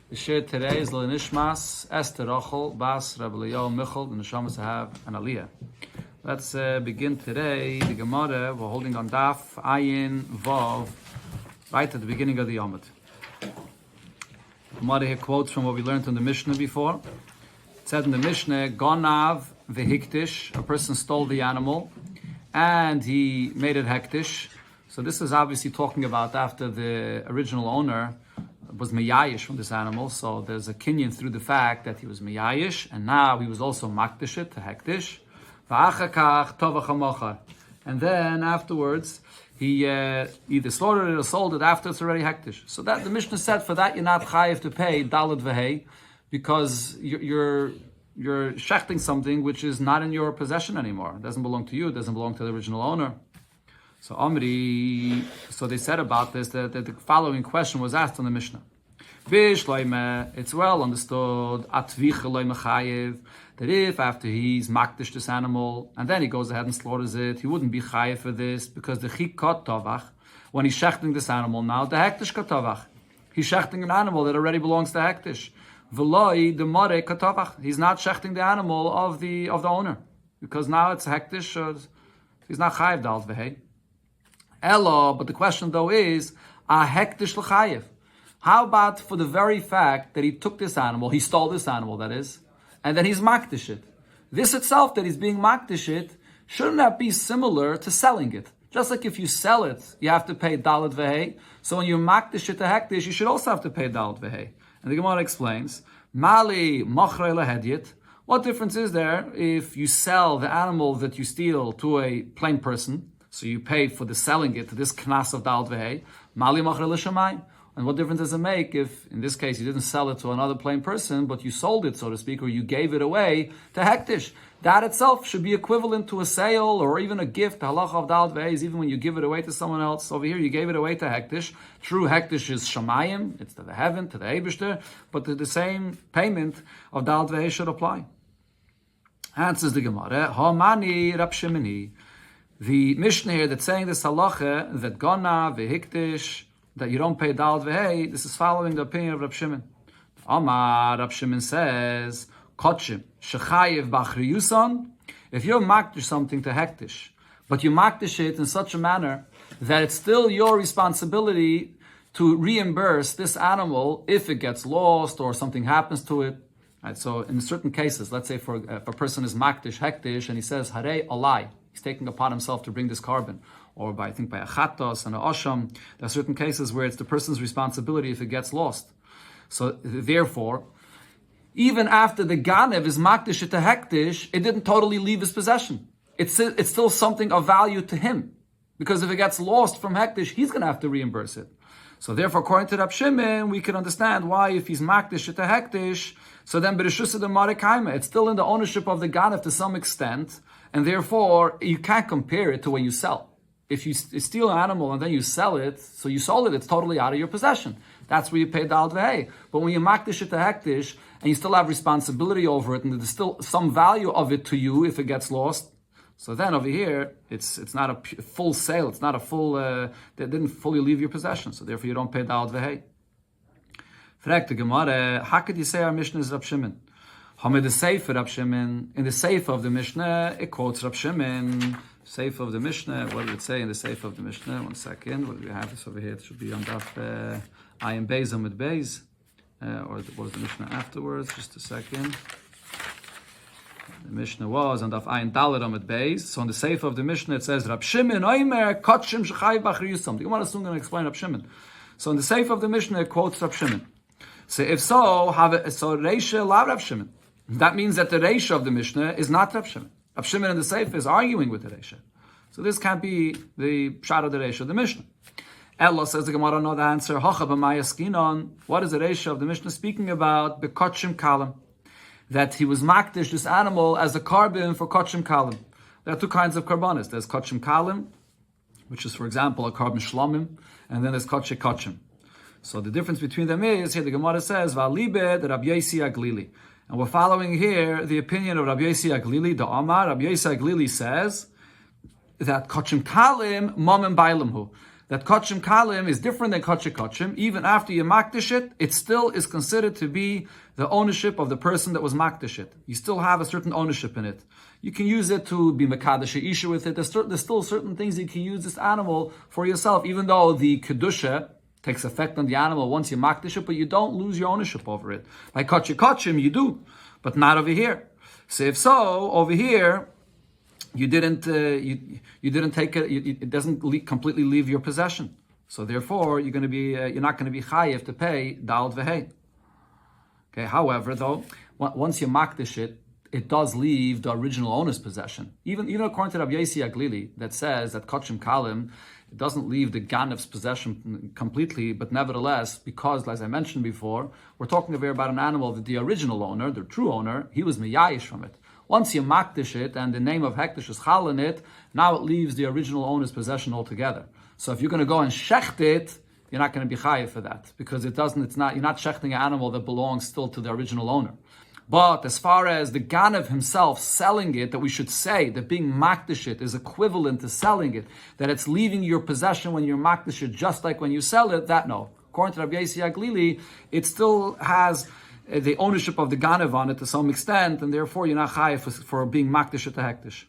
The share today is L'Nishmas Esther Rachel Bas Rabbi Leo Michal the Neshamas have an Aliyah. Let's begin today the Gemara. We're holding on Daf Ayin Vav right at the beginning of the Yomad. Gemara here quotes from what we learned in the Mishnah before. It said in the Mishnah, Gonav v'hiktish, a person stole the animal and he made it hektish. So this is obviously talking about after the original owner was miyayish from this animal, so there's a kinyan through the fact that he was miyayish, and now he was also makdishit to hektish. And then afterwards, he either slaughtered it or sold it after it's already hektish. So that the Mishnah said for that you're not chayiv to pay dalad v'hei, because you're shechting something which is not in your possession anymore. It doesn't belong to you. It doesn't belong to the original owner. So Amri, so they said about this that the following question was asked on the Mishnah. It's well understood that if after he's makdish this animal and then he goes ahead and slaughters it, he wouldn't be chayiv for this because the chikot tovach, when he's shechting this animal now, the hektish katovach, he's shechting an animal that already belongs to hektish. V'loi the more katovach, he's not shechting the animal of the owner because now it's hektish. He's not chayiv dal v'hei. Elo, but the question though is, a hektish l'chayiv. How about for the very fact that he took this animal, he stole this animal, that is, and then he's makdish it. This itself, that he's being makdish it, shouldn't that be similar to selling it? Just like if you sell it, you have to pay dalad v'hei. So when you makdish it to hektish, you should also have to pay dalad v'hei. And the Gemara explains, Mali machrei lehedyet. What difference is there if you sell the animal that you steal to a plain person? So you pay for the selling it to this knas of dalad v'hei. Mali machrei l'shamayim. And what difference does it make if, in this case, you didn't sell it to another plain person, but you sold it, so to speak, or you gave it away to hektish? That itself should be equivalent to a sale or even a gift. The halacha of dalad v'hei is even when you give it away to someone else. Over here, you gave it away to hektish. True hektish is shamayim, it's to the heaven, to the eibishter, but the same payment of dalad v'hei should apply. Answers the Gemara, Hamani Rab Shimoni. The Mishnah here that's saying this halacha, that gona v'hiktish, that you don't pay dalad v'hei, this is following the opinion of Rab Shimon. Amar, Rab Shimon says, Kotchim, shechayiv b'achriyusan, if you're makdish something to hektish, but you makdish it in such a manner that it's still your responsibility to reimburse this animal if it gets lost or something happens to it. Right, so in certain cases, let's say if a person is makdish, hektish, and he says, harei alai, he's taking upon himself to bring this carbon, or by a chatos and a osham. There are certain cases where it's the person's responsibility if it gets lost. So therefore, even after the ganev is makdish to hektish, it didn't totally leave his possession. It's still something of value to him. Because if it gets lost from hektish, he's going to have to reimburse it. So therefore, according to Rab Shimon, we can understand why if he's makdish to hektish, so then b'reshus the Bava Kama, it's still in the ownership of the ganev to some extent, and therefore you can't compare it to when you sell. If you steal an animal and then you sell it, so you sold it, it's totally out of your possession. That's where you pay dalad v'hei. But when you makdish it to hektish, and you still have responsibility over it, and there's still some value of it to you if it gets lost, so then over here, it's not a full sale, it's not a full, they didn't fully leave your possession, so therefore you don't pay dalad v'hei. Frag the Gemara, how could you say our Mishnah is Rab Shimon? Hamid the Sefer Rab Shimon, in the Sefer of the Mishnah, it quotes Rab Shimon. Sefer of the Mishnah, what did it say in the Sefer of the Mishnah? 1 second, what do we have this over here? It should be on Daf Ayin Beis Amud Beis, or what was the Mishnah afterwards? Just a second. The Mishnah was on Daf Ayin Dalet Amud Beis. So on the Sefer of the Mishnah it says Rab Shimon Oimer Kotchim Shechayiv b'achriyusan. The Gemara is soon going to explain Rab Shimon. So in the Sefer of the Mishnah it quotes Rab Shimon. So if so, Reisha la Rab Shimon. That means that the Reisha of the Mishnah is not Rab Shimon. Rab Shimon in the Sefer is arguing with the Reisha. So this can't be the pshat of the Reisha of the Mishnah. Ella says the Gemara, no, the answer, Hacha b'maya skinon. What is the Reisha of the Mishnah speaking about? B'kotchim kalim. That he was makdish this animal as a carbon for kotchim kalim. There are two kinds of karbanis. There's kotchim kalim, which is, for example, a carbon shlomim, and then there's kotche kotchim. So the difference between them is, here the Gemara says, V'alibe the Rabbi Yosi Aglili. And we're following here the opinion of Rabbi Yosi Aglili, the Amar. Rabbi Yosi Aglili says that Kachim Kalim Mamim Bailimhu, that kachim kalim is different than kachik kachim. Even after you makdish it, it still is considered to be the ownership of the person that was makdish it. You still have a certain ownership in it. You can use it to be mekadesh isha with it. There's still certain things you can use this animal for yourself, even though the kedusha takes effect on the animal once you makdish it, but you don't lose your ownership over it. Like kachik kachim, you do, but not over here. So if so, over here, you didn't take it. It doesn't completely leave your possession. So therefore, you're not going to be chayiv to pay dal v'hei. Okay. However, though, once you makdish it, it does leave the original owner's possession. Even according to Rabbi Yossi Aglili, that says that kachim kalim, it doesn't leave the ganev's possession completely, but nevertheless, because, as I mentioned before, we're talking about an animal that the original owner, the true owner, he was miyayish from it. Once you makdish it and the name of hektish is chal in it, now it leaves the original owner's possession altogether. So if you're going to go and shecht it, you're not going to be chayiv for that, because you're not shechting an animal that belongs still to the original owner. But as far as the ganev himself selling it, that we should say that being makdish it is equivalent to selling it, that it's leaving your possession when you're makdish it, just like when you sell it, that no. According to Rabbi Yossi Aglili, it still has the ownership of the ganev on it to some extent, and therefore you're not chayiv for being makdish at the hektish.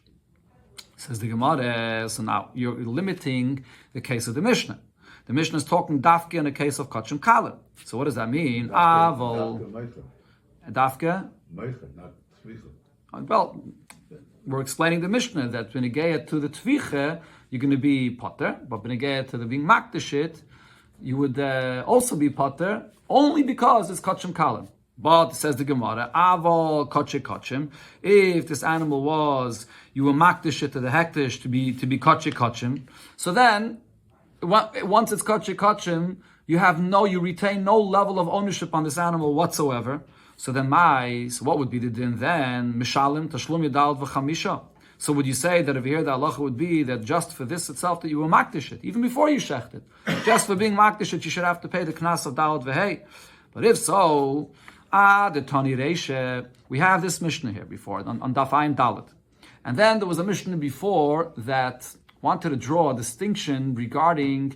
Says the Gemara, so now you're limiting the case of the Mishnah. The Mishnah is talking dafke in the case of kachim kalim. So what does that mean? Dafke? Well, we're explaining the Mishnah that when you get to the tviche, you're going to be potter, but when you get to the being makdashit, you would also be potter, only because it's kachim kalim. But, says the Gemara, aval kachik kachim, if this animal was, you were makdashit to the hektish to be kachik kachim, so then, once it's kachik kachim, you retain no level of ownership on this animal whatsoever. So then, so what would be the din then? Mishalim tashlum yadal v'chamisha. So would you say that over here the halacha would be that just for this itself that you will makdish it, even before you shecht it, just for being makdish it, you should have to pay the knas of dalad v'hei. But if so, the tani reisha, we have this Mishnah here before on daf ayin dalad, and then there was a Mishnah before that wanted to draw a distinction regarding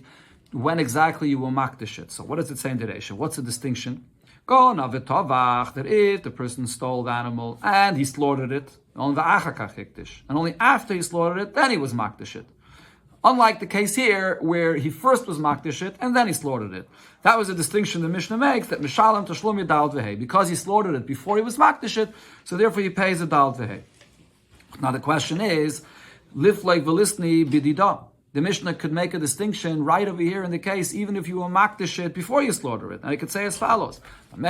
when exactly you will makdish it. So what does it say in the reisha? What's the distinction? Go navetovach, that if the person stole the animal and he slaughtered it, and only after he slaughtered it, then he was makdish it. Unlike the case here, where he first was makdish it and then he slaughtered it. That was a distinction the Mishnah makes, that mishalem tashlum yadal v'hei, because he slaughtered it before he was makdish it, so therefore he pays a dal v'hei. Now the question is, liflek v'lisni bidida. The Mishnah could make a distinction right over here in the case, even if you were makdish it before you slaughter it. And it could say as follows: if you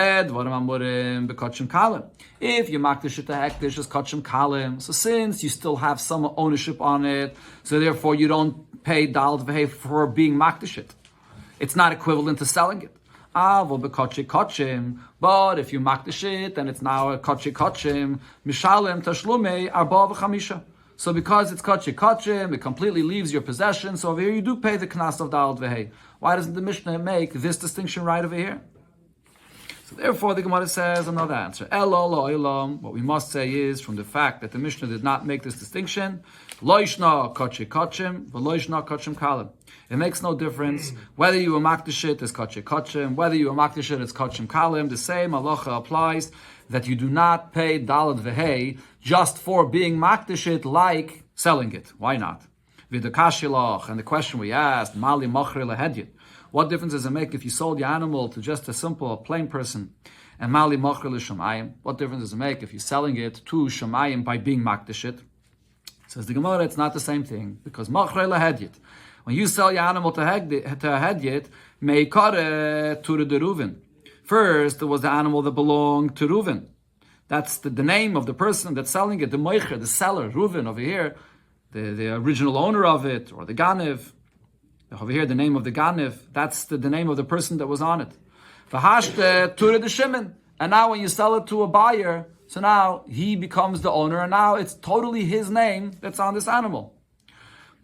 makdish it to hektish as kachim kalim, so since you still have some ownership on it, so therefore you don't pay dal v'hei for being makdish it. It's not equivalent to selling it. But if you makdish it, then it's now a kachik kachim, mishalem tashlumei arba v'chamisha. So because it's kachik kachim, it completely leaves your possession. So over here you do pay the knas of dal v'hei. Why doesn't the Mishnah make this distinction right over here? So therefore the Gemara says another answer. What we must say is, from the fact that the Mishnah did not make this distinction, loishna kachik kachim, v'loishna kachim kalim. It makes no difference whether you makdish it as kachik kachim, whether you makdish it as kachim kalim. The same halacha applies, that you do not pay dalad v'hei just for being makdish it like selling it. Why not? V'dakashilach, and the question we asked, mali machri lehedyet. What difference does it make if you sold your animal to just a simple, plain person? And mali machri l'shamayim. What difference does it make if you're selling it to shamayim by being makdish it? Says the Gemara, it's not the same thing, because machri lehedyet. When you sell your animal to a hedyet, meikare to the Reuven. First, there was the animal that belonged to Reuven. That's the name of the person that's selling it, the moicher, the seller, Reuven over here, the original owner of it, or the ganev. Over here, the name of the ganev, that's the name of the person that was on it. V'hashte tura de Shimon. And now when you sell it to a buyer, so now he becomes the owner, and now it's totally his name that's on this animal.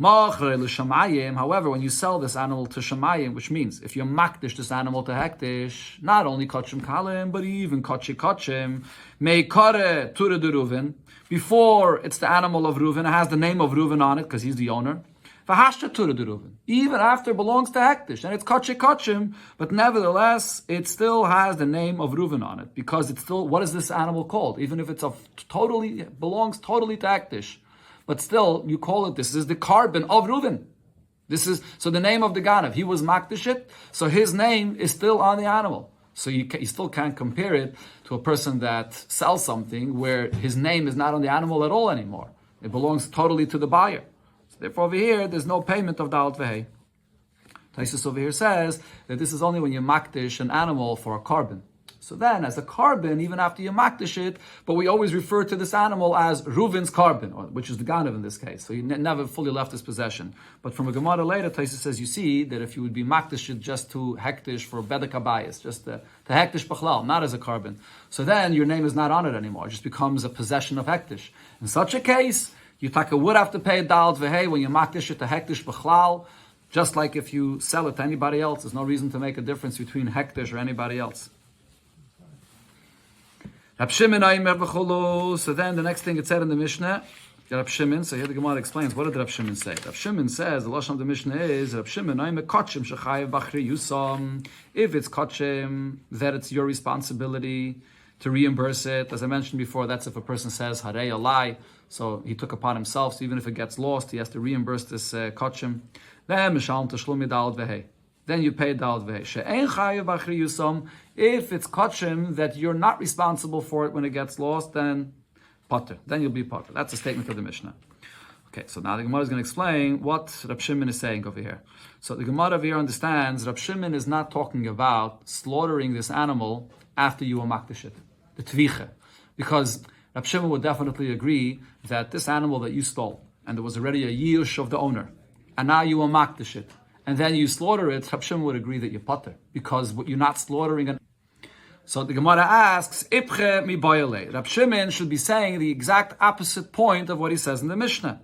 However, when you sell this animal to shamayim, which means if you makdish this animal to hektish, not only kachim kalim, but even kachik kachim, meikare tura de Reuven, before it's the animal of Reuven, it has the name of Reuven on it because he's the owner. Even after it belongs to Hektish, and it's Kachim, but nevertheless, it still has the name of Reuven on it, because it's still, what is this animal called? Even if it's belongs totally to Hektish, but still, you call it, this is the carbon of Reuven. So the name of the Ganav, he was Makdishit, so his name is still on the animal. So you still can't compare it to a person that sells something where his name is not on the animal at all anymore. It belongs totally to the buyer. So therefore over here, there's no payment of Dalet Vehei. Taisus over here says that this is only when you makdish an animal for a carbon. So then, as a carbon, even after you makdish it, but we always refer to this animal as Reuven's carbon, which is the Ganav in this case. So he never fully left his possession. But from a Gemara later, Taisus says, you see that if you would be makdish it just to hektish for bedek habayis, just to hektish b'chlal, not as a carbon. So then your name is not on it anymore. It just becomes a possession of hektish. In such a case, you would have to pay a Dalet Vehei when you makdish it to hektish b'chlal, just like if you sell it to anybody else. There's no reason to make a difference between hektish or anybody else. So then the next thing it said in the Mishnah, Rab Shimon, so here the Gemara explains, what did Rab Shimon say? Rab Shimon says, the lashon of the Mishnah is, Rab Shimon, if it's kachim, that it's your responsibility to reimburse it. As I mentioned before, that's if a person says, harei a lie, so he took upon himself, so even if it gets lost, he has to reimburse this kachim. Then Mishalem Tashlumi Dalet Vehei. Then you pay Dalet Vehei. She'ein chayav b'achri yusam. If it's kachim that you're not responsible for it when it gets lost, then potter. Then you'll be potter. That's a statement of the Mishnah. Okay, so now the Gemara is going to explain what Rab Shimon is saying over here. So the Gemara over here understands Rab Shimon is not talking about slaughtering this animal after you makdish it, the tvicha, because Rab Shimon would definitely agree that this animal that you stole, and there was already a yush of the owner, and now you makdish it, and then you slaughter it, Rab Shimon would agree that you're potter, because you're not slaughtering an. So the Gemara asks, Ipche mi boyale. Rab Shimon should be saying the exact opposite point of what he says in the Mishnah.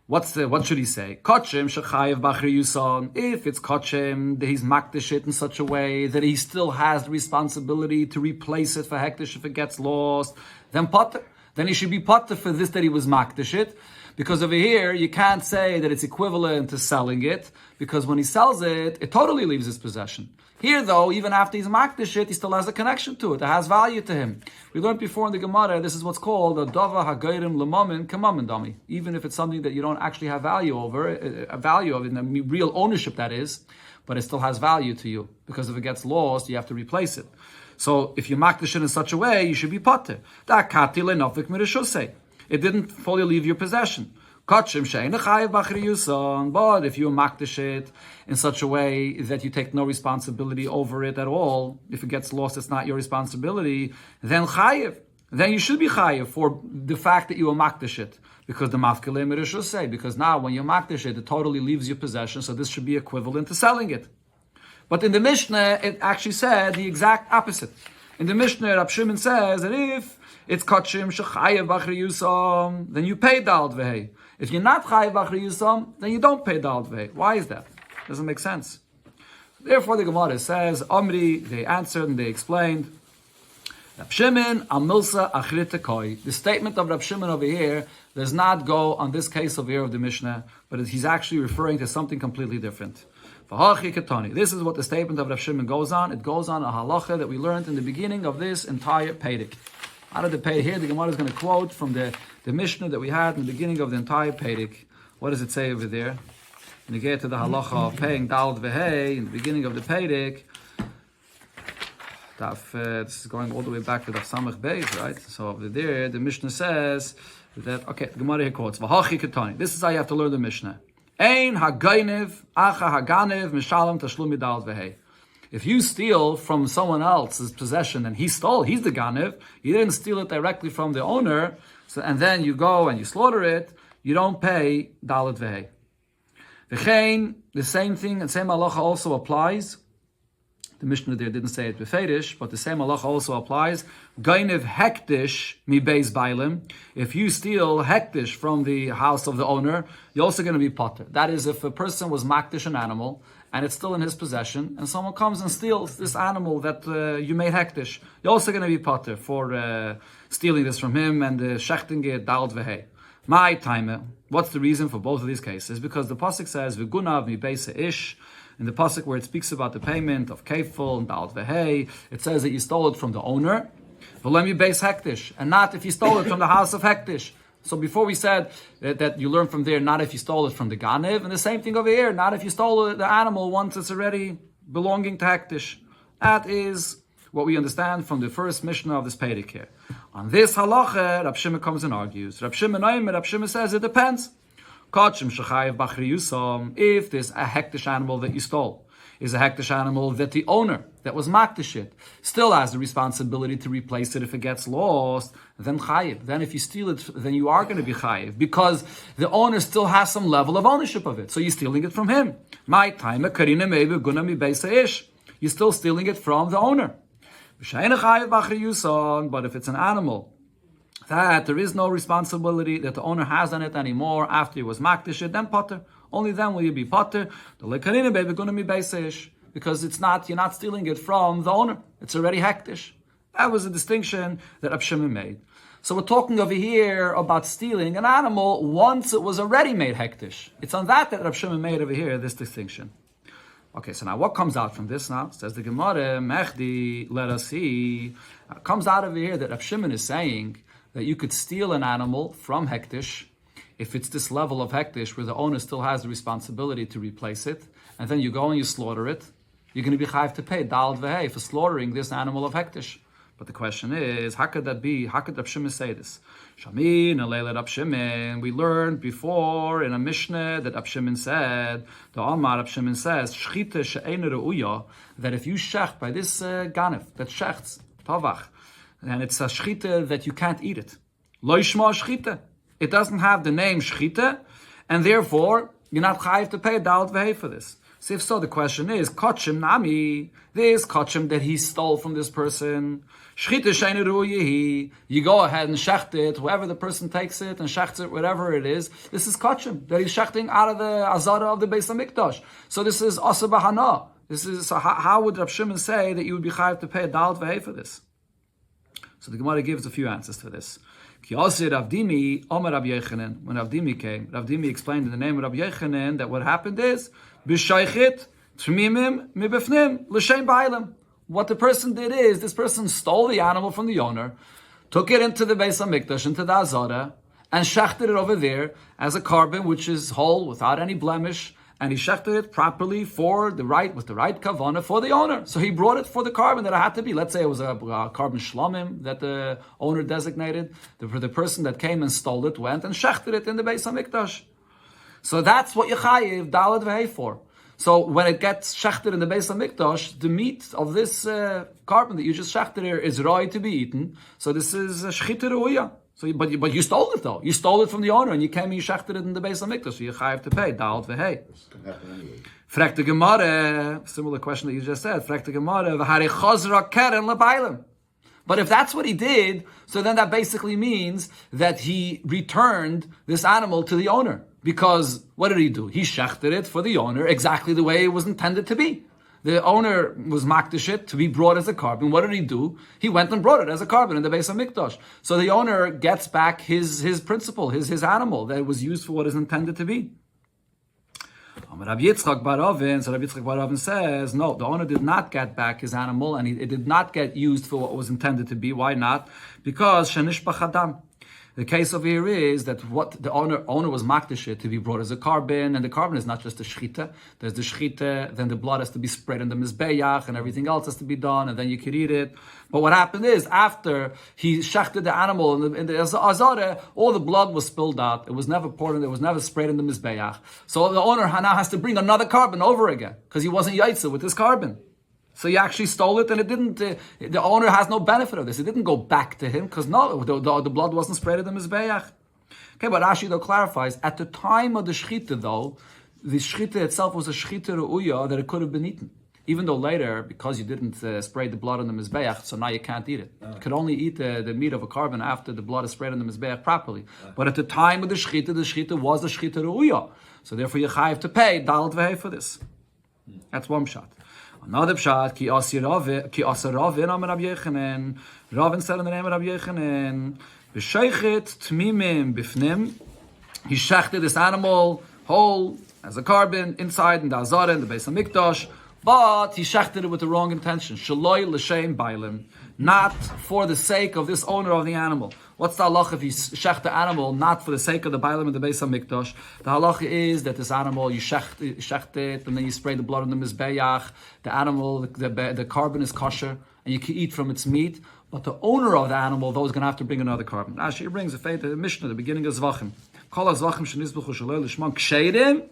What should he say? Kachim shechayev b'achri yuson. If it's kachim, that he's makdish it in such a way that he still has the responsibility to replace it for hektish if it gets lost, then potter. Then he should be potter for this that he was makdish it. Because over here, you can't say that it's equivalent to selling it, because when he sells it, it totally leaves his possession. Here, though, even after he's makdish it, he still has a connection to it. It has value to him. We learned before in the Gemara, this is what's called a dava hagayrim lemamin kamamin dami. Even if it's something that you don't actually have value over, a value of it, in the real ownership that is, but it still has value to you. Because if it gets lost, you have to replace it. So if you makdish it in such a way, you should be potter. It didn't fully leave your possession. But if you makdish it in such a way that you take no responsibility over it at all, if it gets lost, it's not your responsibility, then chayiv. Then you should be chayiv for the fact that you makdish it. Because the mafkele mirishus say, because now when you makdish it, it totally leaves your possession, so this should be equivalent to selling it. But in the Mishnah, it actually said the exact opposite. In the Mishnah, Rab Shimon says that if it's kachim shechayev b'achri yusam, then you pay Dalet Vehei. If you're not chayev b'achri yusam, then you don't pay Dalet Vehei. Why is that? Doesn't make sense. Therefore, the Gemara says, Omri, they answered and they explained, Rab Shimon amilsa achrita koi. The statement of Rab Shimon over here does not go on this case over here of the Mishnah, but he's actually referring to something completely different. This is what the statement of Rav Shimon goes on. It goes on a halacha that we learned in the beginning of this entire Pedic. Out of the Pedic here, the Gemara is going to quote from the Mishnah that we had in the beginning of the entire Pedic. What does it say over there? When you get to the halacha of paying Dalet Vehei in the beginning of the Pedic, this is going all the way back to the Samach Beis, right? So over there, the Mishnah says that, okay, the Gemara here quotes, this is how you have to learn the Mishnah. Ein hagaynev acha haganev mishalem tashlumi Dalet Vehei. If you steal from someone else's possession and he stole, he's the ganev, you didn't steal it directly from the owner, so, and then you go and you slaughter it, you don't pay Dalet Vehei. V'chein, the same thing, and same halacha also applies. The Mishnah there didn't say it befedish, but the same halacha also applies. Gainev hektish mi beis bailim. If you steal hektish from the house of the owner, you're also going to be potter. That is, if a person was makdish an animal and it's still in his possession, and someone comes and steals this animal that you made hektish, you're also going to be potter for stealing this from him and shechting it Dalet Vehei. My timer. What's the reason for both of these cases? Because the pasuk says v'gunav mi beisa ish. In the pasuk where it speaks about the payment of kefil and da'al v'hei, it says that you stole it from the owner. V'lem mi beis hektish, and not if you stole it from the house of hektish. So before we said that you learn from there, not if you stole it from the Ganev, and the same thing over here, not if you stole the animal once it's already belonging to Hektish. That is what we understand from the first Mishnah of this Perek here. On this halacha, Rab Shimon comes and argues. Rab Shimon says it depends. If there's a Hektish animal that you stole, is a hektish animal that the owner that was makdish it still has the responsibility to replace it if it gets lost, then chayiv. Then if you steal it, then you are going to be chayiv because the owner still has some level of ownership of it. So you're stealing it from him. My time, you're still stealing it from the owner. But if it's an animal that there is no responsibility that the owner has on it anymore after he was makdish it, then potter. Only then will you be potter. Because it's not, you're not stealing it from the owner. It's already hektish. That was a distinction that Rab Shimon made. So we're talking over here about stealing an animal once it was already made hektish. It's on that Rab Shimon made over here this distinction. Okay, so now what comes out from this now? Says the Gemara, Mechdi, let us see. It comes out over here that Rab Shimon is saying that you could steal an animal from hektish if it's this level of hektish where the owner still has the responsibility to replace it, and then you go and you slaughter it, you're going to be chayiv to pay dal v'hei for slaughtering this animal of hektish. But the question is, how could that be? How could Rab Shimon say this? Shamin alayla Rab Shimon. We learned before in a Mishnah that Rab Shimon said, the Amar Rab Shimon says, shchita she'ein re'uya, that if you shecht by this ganef that shechts tavach, and it's a shchita that you can't eat it. Lo yishma shchita. It doesn't have the name shchita, and therefore you're not chayiv to pay dal v'hei for this. So if so, the question is, kachim nami, this kachim that he stole from this person, shchita she'ein re'uya, you go ahead and shecht it, whoever the person takes it and shechts it, whatever it is, this is kachim, that he's shechting out of the azara of the Beis HaMikdash. So this is asa b'hana. This is, so how would Rab Shimon say that you would be chayiv to pay dal v'hei for this? So the Gemara gives a few answers to this. When Rav Dimi came, Rav Dimi explained in the name of Rav Yechanan that what happened is, what the person did is, this person stole the animal from the owner, took it into the Beis HaMikdash, into the Azara, and shechted it over there as a carbon which is whole, without any blemish, and he shechted it properly with the right kavanah for the owner. So he brought it for the carbon that it had to be. Let's say it was a carbon shlomim that the owner designated. The person that came and stole it went and shechted it in the Beis HaMikdash. So that's what you chayiv dalad v'hei for. So when it gets shechted in the Beis HaMikdash, the meat of this carbon that you just shechted here is right to be eaten. So this is shchita re'uya. So, but you stole it though. You stole it from the owner, and you came and you shechted it in the Beis HaMikdash. So you chayiv to pay dal v'hei. Frek the Gemara, similar question that you just said. Frek the Gemara, v'harei chazra keren lebailim. But if that's what he did, so then that basically means that he returned this animal to the owner. Because what did he do? He shechted it for the owner exactly the way it was intended to be. The owner was makdish it to be brought as a carbon. What did he do? He went and brought it as a carbon in the Beis HaMikdash. So the owner gets back his principle, his animal that was used for what is intended to be. Rabbi Yitzchak bar Ravin says, no, the owner did not get back his animal, and it did not get used for what was intended to be. Why not? Because shenishbach adam. The case over here is that what the owner was makdish to be brought as a carbon, and the carbon is not just the shchita. There's the shchita, then the blood has to be spread in the mizbeach, and everything else has to be done, and then you could eat it. But what happened is, after he shechted the animal in the azara, all the blood was spilled out. It was never poured in, it was never sprayed in the mizbeach. So the owner now has to bring another carbon over again, because he wasn't yaitza with this carbon. So you actually stole it, and it didn't. The owner has no benefit of this. It didn't go back to him because no, the blood wasn't spread in the mizbeach. Okay, but Rashi though clarifies at the time of the shchita though, the shchita itself was a shchita re'uya that it could have been eaten, even though later because you didn't spray the blood on the mizbeach, so now you can't eat it. You could only eat the meat of a carbon after the blood is sprayed on the mizbeach properly. But at the time of the shchita was the shchita re'uya, so therefore you chayiv to pay dalad v'hei for this. That's one shot. Another pshat, ki asa Ravin amar Rabbi Yechanan. Ravin said in the name of Rabbi Yechanan, v'sheichet tmimim bifnim He shechted this animal whole as a carbon inside in the Azara in the Beis Hamikdash, but he shechted it with the wrong intention. Shaloi l'shem bailim, not for the sake of this owner of the animal. What's the halacha if you shecht the animal not for the sake of the bailim in the Beis Hamikdash? The halacha is that this animal you shecht it and then you spray the blood on the mizbeach. The animal, the carbon is kosher and you can eat from its meat. But the owner of the animal, though, is going to have to bring another carbon. Rashi brings a faith, the Mishnah, the beginning of Zvachim. Kol ha-zvachim shenizbuchu shaloi l'shman ksheirim,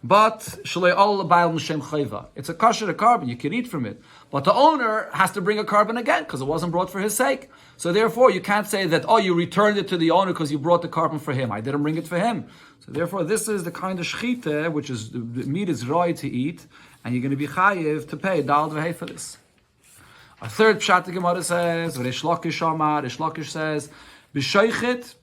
but shaloi all ba'al l'shem chayva. It's a kosher carbon, you can eat from it. But the owner has to bring a carbon again, because it wasn't brought for his sake. So therefore, you can't say that, oh, you returned it to the owner because you brought the carbon for him. I didn't bring it for him. So therefore, this is the kind of shchita, which is, the meat is roi to eat, and you're going to be chayiv to pay dal v'hei for this. A third pshat the Gemara says, Reish Lakish says, B'shoichet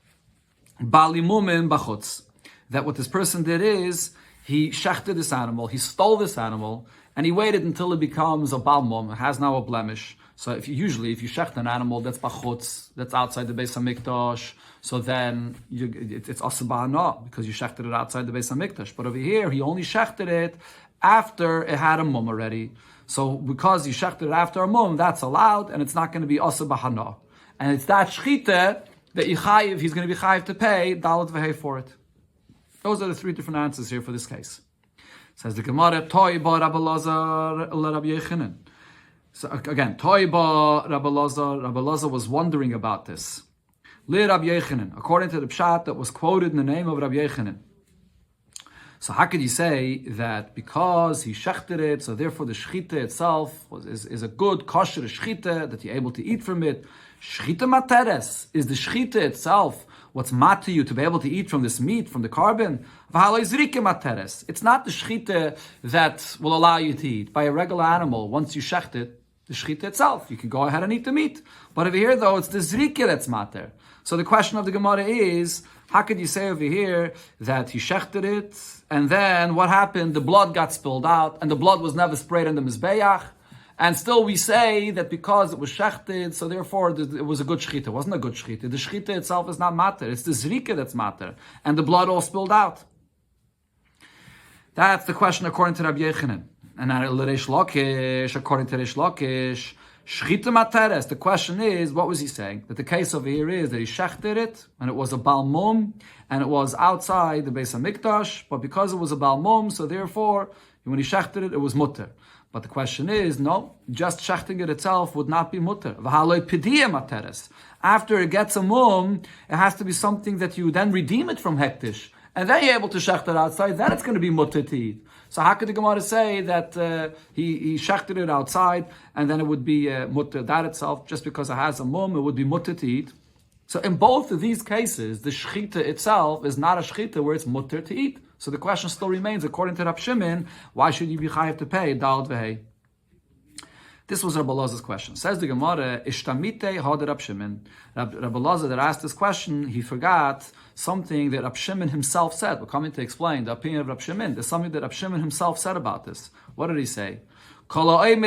balimumin bachutz. That what this person did is, he shechted this animal, he stole this animal, and he waited until it becomes a balmum, it has now a blemish. So if you shecht an animal that's bachutz, that's outside the Beis Hamikdash, so then it's asabana, because you shechted it outside the Beis Hamikdash. But over here, he only shechted it after it had a mum already. So because you shechted it after a mum, that's allowed, and it's not going to be asa bahana. And it's that shchita that he's going to be chayiv to pay dalat v'hei for it. Those are the three different answers here for this case. Says the Gemara, Toy ba Rabbi Lazar la Rabbi Yechanan. So again, Toy ba Rabbi Lazar was wondering about this. Le Rabbi Yechanan, according to the pshat that was quoted in the name of Rabbi Yechanan. So how could you say that because he shechted it, so therefore the shchita itself is a good kosher shchita that you're able to eat from it? Shchita materes, is the shchita itself what's mat to you to be able to eat from this meat, from the carbon? Materes. It's not the shchita that will allow you to eat. By a regular animal, once you shecht it, the shchita itself, you can go ahead and eat the meat. But over here though, it's the zrike that's mater. So the question of the Gemara is, how could you say over here that he shechted it, and then what happened? The blood got spilled out, and the blood was never sprayed on the mizbeach, and still we say that because it was shechted, so therefore it was a good shechita. It wasn't a good shechita. The shechita itself is not matter. It's the zrika that's matter, and the blood all spilled out. That's the question according to Rabbi Yechanan. And Reish Lakish, according to Reish Lakish, shchita materes. The question is, what was he saying? That the case over here is that he shechted it, and it was a balmum, and it was outside the Beis Hamikdash, but because it was a balmum, so therefore, when he shechted it, it was mutter. But the question is, no, just shechting it itself would not be mutter. V'haloi pidiyah materes. After it gets a mum, it has to be something that you then redeem it from hektish, and then you're able to shecht it outside, then it's going to be mutter to eat. So how could the Gemara say that he shechted it outside and then it would be mutter? That itself, just because it has a mum, it would be mutter to eat. So in both of these cases, the shechita itself is not a shechita where it's mutter to eat. So the question still remains, according to Rab Shimon, why should you be chayav to pay dal v'hei? This was Rabbi Lazar's question. Says the Gemara, Ishtamite had Rab Shimon. Rabbi Lazar that asked this question, he forgot something that Rab Shimon himself said. We're coming to explain the opinion of Rab Shimon. There's something that Rab Shimon himself said about this. What did he say? When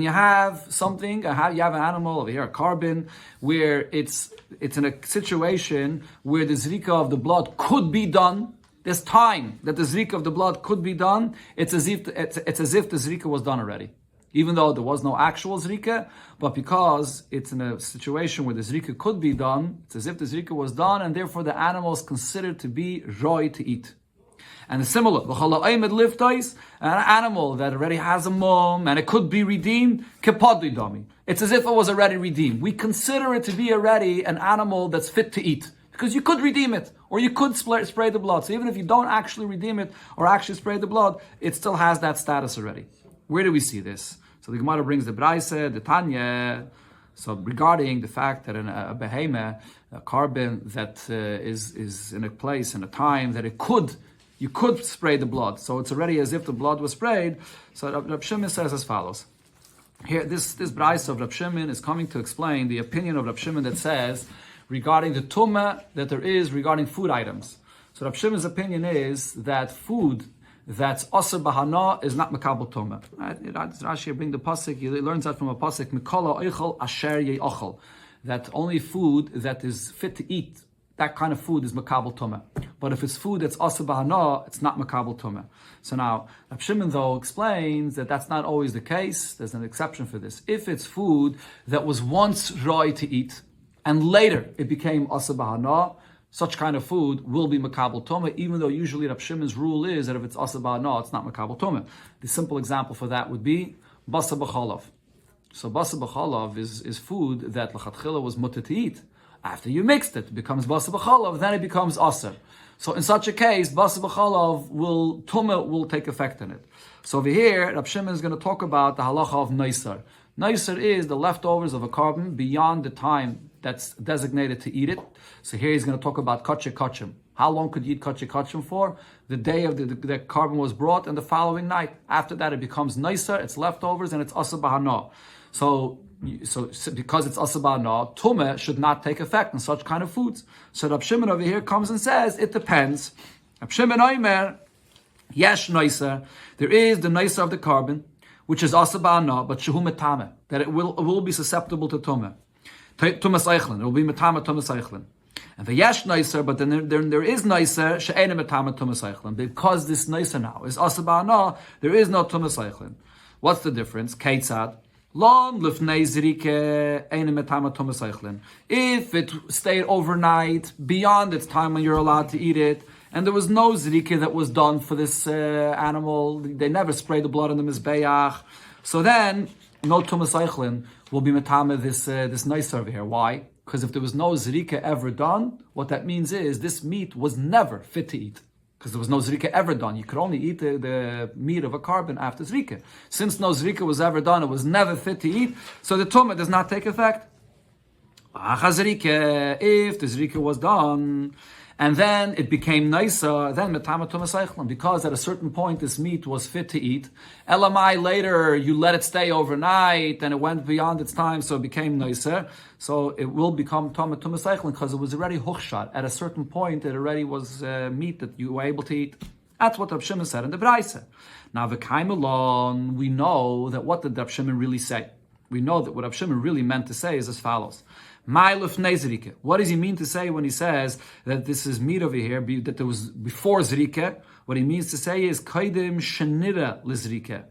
you have something, you have an animal over here, a carbon, where it's in a situation where the zrika of the blood could be done. There's time that the zrika of the blood could be done. It's as if the zrika was done already, even though there was no actual zrika. But because it's in a situation where the zrika could be done, it's as if the zrika was done, and therefore the animal is considered to be roi to eat. And the similar, an animal that already has a mum and it could be redeemed, it's as if it was already redeemed. We consider it to be already an animal that's fit to eat. Because you could redeem it, or you could spray the blood. So even if you don't actually redeem it, or actually spray the blood, it still has that status already. Where do we see this? So the Gemara brings the Braise, the Tanya, so regarding the fact that in a behemoth, a carbon that is in a place, in a time, that you could spray the blood. So it's already as if the blood was sprayed. So Rab Shimon says as follows. Here, this Braise of Rab Shimon is coming to explain the opinion of Rab Shimon that says, regarding the tumah that there is regarding food items. So Rab Shimon's opinion is that food that's asr bahana is not makabel tumah. Right? Rashi bring the pasuk. He learns that from a pasuk mikala oichel asher ye'ochel, that only food that is fit to eat that kind of food is makabel tumah. But if it's food that's asa b'hana, it's not makabel tumah. So now, Rab Shimon though explains that that's not always the case. There's an exception for this. If it's food that was once roi to eat, and later it became asa b'hana, such kind of food will be makabel tumah, even though usually Rab Shimon's rule is that if it's asa b'hana, it's not makabel tumah. The simple example for that would be basa b'chalav. So basa b'chalav is food that l'chatchila was mutter to eat. After you mixed it, it becomes basa b'chalav, then it becomes aser. So in such a case, basa b'chalav tumah will take effect in it. So over here, Rab Shimon is going to talk about the halacha of naisar. Naisar is the leftovers of a carbon beyond the time that's designated to eat it. So here he's going to talk about kachim kachim. How long could you eat kachim kachim for? The day of the carbon was brought and the following night. After that, it becomes naisar, it's leftovers, and it's asa b'hana. So because it's asa b'hana, tumah should not take effect in such kind of foods. So Rab Shimon over here comes and says, it depends. Rab Shimon oimer, yesh naisar. There is the naisar of the carbon, which is asa b'hana, but shehu metame, that it will be susceptible to tumah. Tumas eichlin, it will be metame tumas eichlin. And the yesh naisar, but then there is naisar she'ena metame tumas eichlin. Because this naisar now is asa b'hana, there is no tumas eichlin. What's the difference? Keitzad. Long lifnei zrike eine metama tumas eichlin. If it stayed overnight beyond its time when you're allowed to eat it, and there was no zrike that was done for this animal, they never sprayed the blood on the mizbeach, so then no tumas eichlin will be metama this naisar over here. Why? Because if there was no zrike ever done, what that means is this meat was never fit to eat. Because there was no zrika ever done. You could only eat the meat of a carbon after zrika. Since no zrika was ever done, it was never fit to eat, so the tumah does not take effect. If the zrika was done, and then it became nicer, then metama tumas eichlin, because at a certain point this meat was fit to eat. Elamai, later you let it stay overnight, and it went beyond its time, so it became nicer. So it will become tumas eichlin because it was already hochshot. At a certain point, it already was meat that you were able to eat. That's what Rab Shimon said in the Braisa. Now the Kaimelon, we know that what did Rab Shimon really say? We know that what Rab Shimon really meant to say is as follows. What does he mean to say when he says that this is meat over here, that there was before zrika? What he means to say is kaidim shenira lizrika.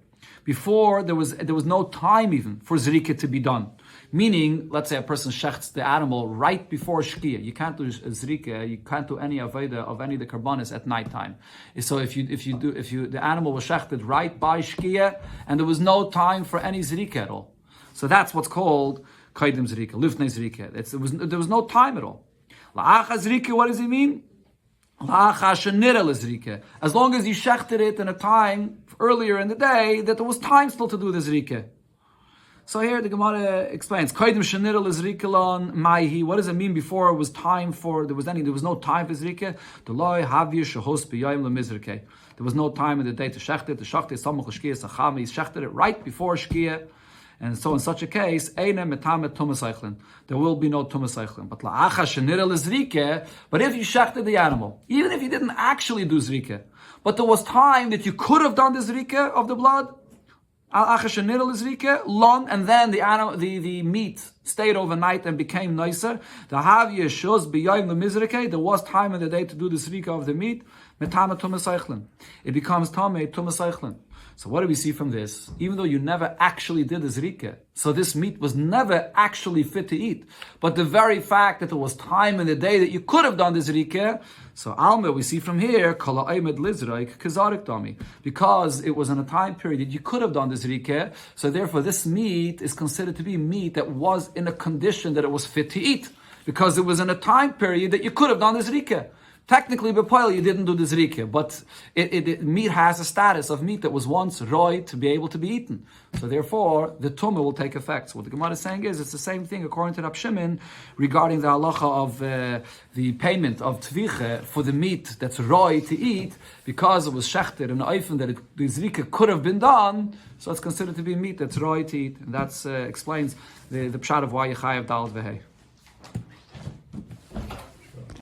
Before there was no time even for zrika to be done. Meaning, let's say a person shechts the animal right before shkia. You can't do zrika. You can't do any avodah of any of the karbanis at nighttime. So if the animal was shechted right by shkia, and there was no time for any zrika at all. So that's what's called kaidim zrika, lifnei zrika. There was no time at all. La'acha zrika, what does he mean? La'acha shenira lezrika. As long as you shechted it in a time earlier in the day that there was time still to do the zrika. So here the Gemara explains kaidim shenira lezrikalon maihi. What does it mean before it was time for there was no time for zrika? The loy havir shehos b'yayim lemizrike. There was no time in the day to shecht it. The shecht is samach l'shkia sacham. He shechted it right before shkia. And so in such a case, there will be no tumas eichlin. But la'acha shenira lezrike, but if you shechted the animal, even if you didn't actually do zrike, but there was time that you could have done the zrike of the blood, la'acha shenira lezrike, lon, and then the meat stayed overnight and became nicer. The havya shos b'yayim lemizrike, there was time in the day to do the zrike of the meat, metama tumas eichlin. It becomes tamei tumas eichlin. So what do we see from this? Even though you never actually did the zrika, so this meat was never actually fit to eat. But the very fact that there was time in the day that you could have done the zrika, so Alma, we see from here, kala aymed lizraik kazarik dami, because it was in a time period that you could have done the zrika, so therefore this meat is considered to be meat that was in a condition that it was fit to eat, because it was in a time period that you could have done the zrika. Technically, b'poil, you didn't do the zrika, but meat has a status of meat that was once roy to be able to be eaten. So therefore, the tumah will take effect. So what the Gemara is saying is, it's the same thing according to Rab Shimon regarding the halacha of the payment of tvicha for the meat that's roy to eat, because it was shechter and oifen that the zrika could have been done, so it's considered to be meat that's roy to eat. And that explains the pshat of why you chayav dalad v'hei.